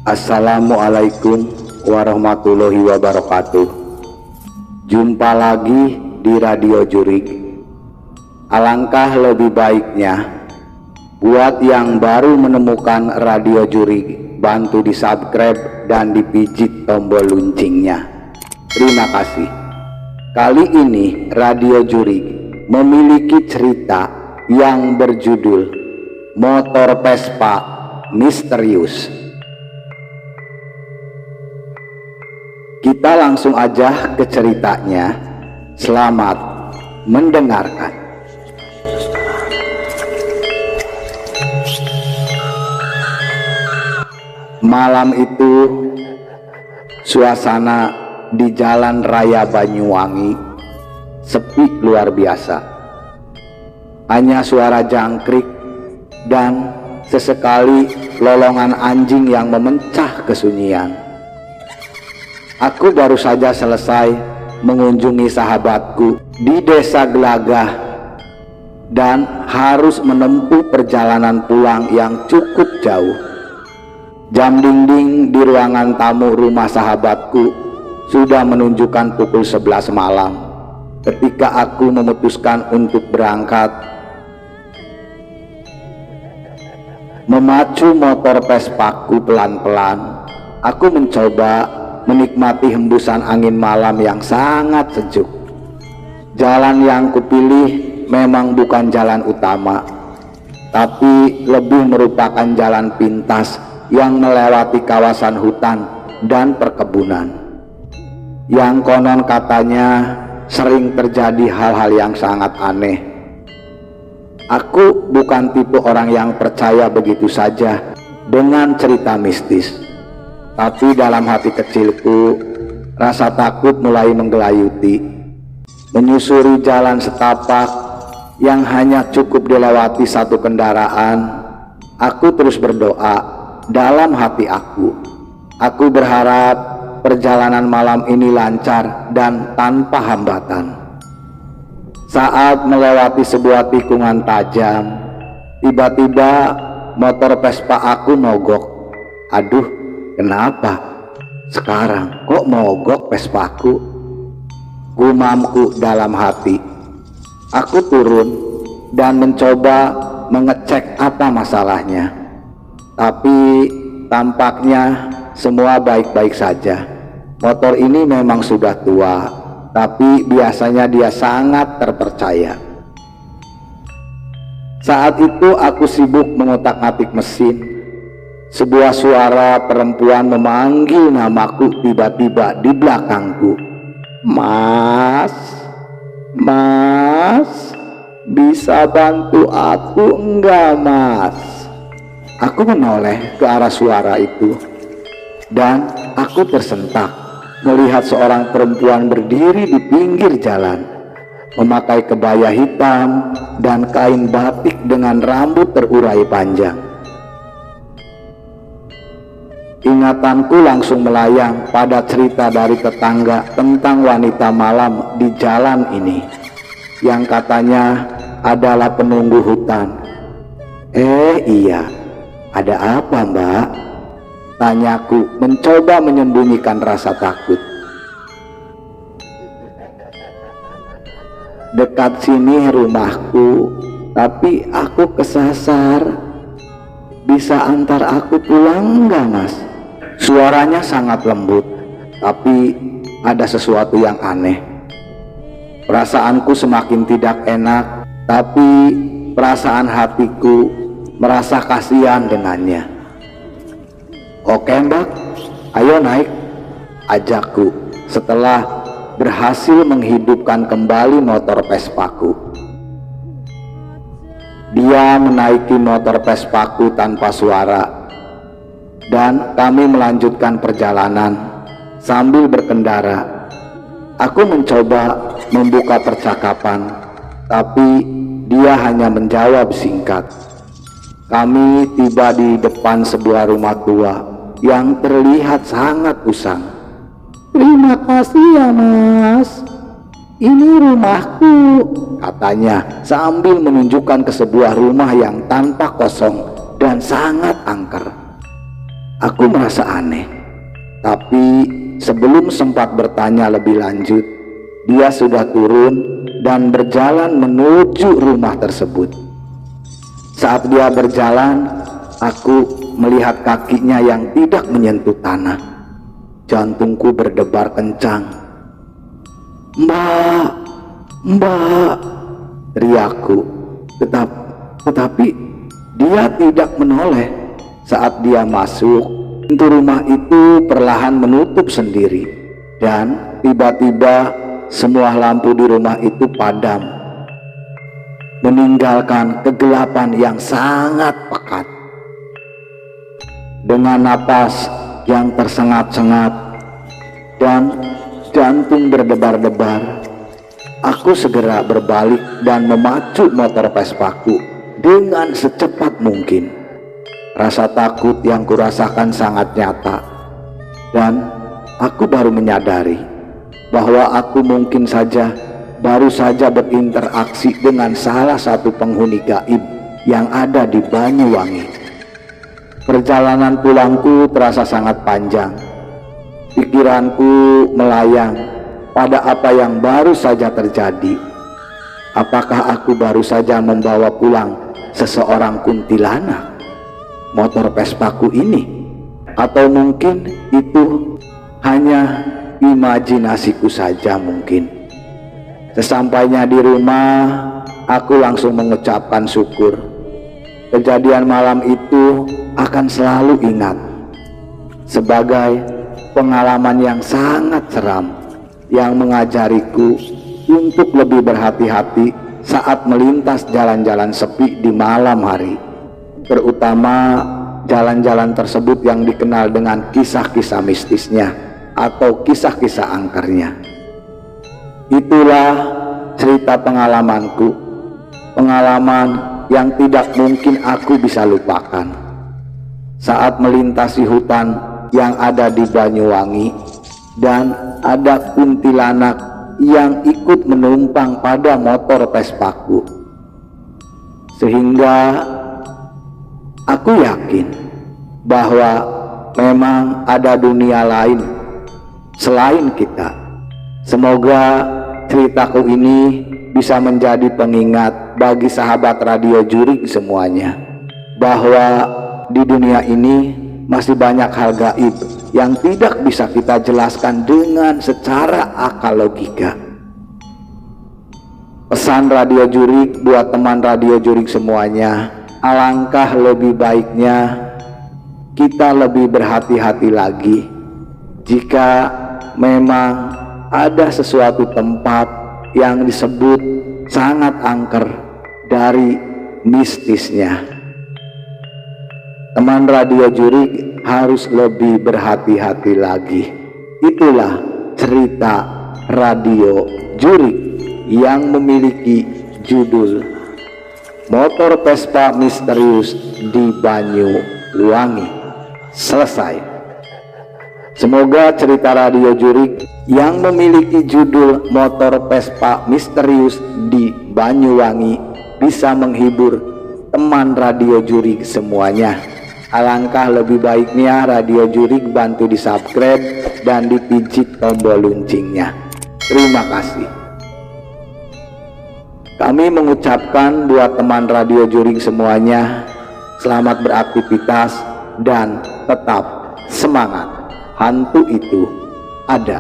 Assalamualaikum warahmatullahi wabarakatuh. Jumpa lagi di Radio Jurig. Alangkah lebih baiknya buat yang baru menemukan Radio Jurig, bantu di subscribe dan dipijit tombol loncengnya. Terima kasih. Kali ini Radio Jurig memiliki cerita yang berjudul Motor Vespa Misterius. Kita langsung aja ke ceritanya. Selamat mendengarkan. Malam itu suasana di Jalan Raya Banyuwangi sepi luar biasa. Hanya suara jangkrik dan sesekali lolongan anjing yang memecah kesunyian. Aku baru saja selesai mengunjungi sahabatku di Desa Gelagah dan harus menempuh perjalanan pulang yang cukup jauh. Jam dinding di ruangan tamu rumah sahabatku sudah menunjukkan pukul 11 malam ketika aku memutuskan untuk berangkat. Memacu motor Vespaku pelan-pelan, aku mencoba menikmati hembusan angin malam yang sangat sejuk. Jalan yang kupilih memang bukan jalan utama, tapi lebih merupakan jalan pintas yang melewati kawasan hutan dan perkebunan, yang konon katanya sering terjadi hal-hal yang sangat aneh. Aku bukan tipe orang yang percaya begitu saja dengan cerita mistis, tapi dalam hati kecilku rasa takut mulai menggelayuti. Menyusuri jalan setapak yang hanya cukup dilewati satu kendaraan, aku terus berdoa dalam hati aku. Aku berharap perjalanan malam ini lancar dan tanpa hambatan. Saat melewati sebuah tikungan tajam, tiba-tiba motor Vespa aku mogok. Aduh, kenapa sekarang kok mogok Vespaku? Gumamku dalam hati. Aku turun dan mencoba mengecek apa masalahnya, tapi tampaknya semua baik-baik saja. Motor ini memang sudah tua, tapi biasanya dia sangat terpercaya. Saat itu aku sibuk mengotak-atik mesin. Sebuah suara perempuan memanggil namaku tiba-tiba di belakangku. Mas, Mas, bisa bantu aku enggak, Mas? Aku menoleh ke arah suara itu dan aku tersentak melihat seorang perempuan berdiri di pinggir jalan, memakai kebaya hitam dan kain batik dengan rambut terurai panjang. Ingatanku langsung melayang pada cerita dari tetangga tentang wanita malam di jalan ini yang katanya adalah penunggu hutan. Iya, ada apa, Mbak? Tanyaku mencoba menyembunyikan rasa takut. Dekat sini rumahku, tapi aku kesasar. Bisa antar aku pulang enggak, Mas? Suaranya sangat lembut, tapi ada sesuatu yang aneh. Perasaanku semakin tidak enak, tapi perasaan hatiku merasa kasihan dengannya. Oke, Mbak, ayo naik, ajakku setelah berhasil menghidupkan kembali motor Vespaku. Dia menaiki motor Vespaku tanpa suara dan kami melanjutkan perjalanan sambil berkendara. Aku mencoba membuka percakapan, tapi dia hanya menjawab singkat. Kami tiba di depan sebuah rumah tua yang terlihat sangat usang. Terima kasih ya, Mas. Ini rumahku, katanya sambil menunjukkan ke sebuah rumah yang tampak kosong dan sangat angker. Aku merasa aneh, tapi sebelum sempat bertanya lebih lanjut, dia sudah turun dan berjalan menuju rumah tersebut. Saat dia berjalan, aku melihat kakinya yang tidak menyentuh tanah. Jantungku berdebar kencang. "Mbak, Mbak," teriakku. Tetapi dia tidak menoleh. Saat dia masuk, pintu rumah itu perlahan menutup sendiri, dan tiba-tiba semua lampu di rumah itu padam, meninggalkan kegelapan yang sangat pekat. Dengan napas yang tersengat-sengat dan jantung berdebar-debar, aku segera berbalik dan memacu motor Vespaku dengan secepat mungkin. Rasa takut yang kurasakan sangat nyata, dan aku baru menyadari bahwa aku mungkin saja baru saja berinteraksi dengan salah satu penghuni gaib yang ada di Banyuwangi. Perjalanan pulangku terasa sangat panjang. Pikiranku melayang pada apa yang baru saja terjadi. Apakah aku baru saja membawa pulang seseorang kuntilanak, motor Vespaku ini? Atau mungkin itu hanya imajinasiku saja mungkin. Sesampainya di rumah, aku langsung mengucapkan syukur. Kejadian malam itu akan selalu ingat sebagai pengalaman yang sangat seram yang mengajariku untuk lebih berhati-hati saat melintas jalan-jalan sepi di malam hari, terutama jalan-jalan tersebut yang dikenal dengan kisah-kisah mistisnya atau kisah-kisah angkernya. Itulah cerita pengalamanku, pengalaman yang tidak mungkin aku bisa lupakan saat melintasi hutan yang ada di Banyuwangi, dan ada kuntilanak yang ikut menumpang pada motor Vespaku, sehingga aku yakin bahwa memang ada dunia lain selain kita. Semoga ceritaku ini bisa menjadi pengingat bagi sahabat Radio Jurik semuanya, bahwa di dunia ini masih banyak hal gaib yang tidak bisa kita jelaskan dengan secara akal logika. Pesan Radio Jurik buat teman Radio Jurik semuanya, alangkah lebih baiknya kita lebih berhati-hati lagi jika memang ada sesuatu tempat yang disebut sangat angker dari mistisnya. Teman Radio Jurik harus lebih berhati-hati lagi. Itulah cerita Radio Jurik yang memiliki judul Motor Vespa Misterius di Banyuwangi. Selesai. Semoga cerita Radio Jurik yang memiliki judul Motor Vespa Misterius di Banyuwangi bisa menghibur teman Radio Jurik semuanya. Alangkah lebih baiknya Radio Jurik bantu di subscribe dan dipijit tombol loncengnya. Terima kasih. Kami mengucapkan buat teman Radio Jurik semuanya, selamat beraktivitas dan tetap semangat. Hantu itu ada.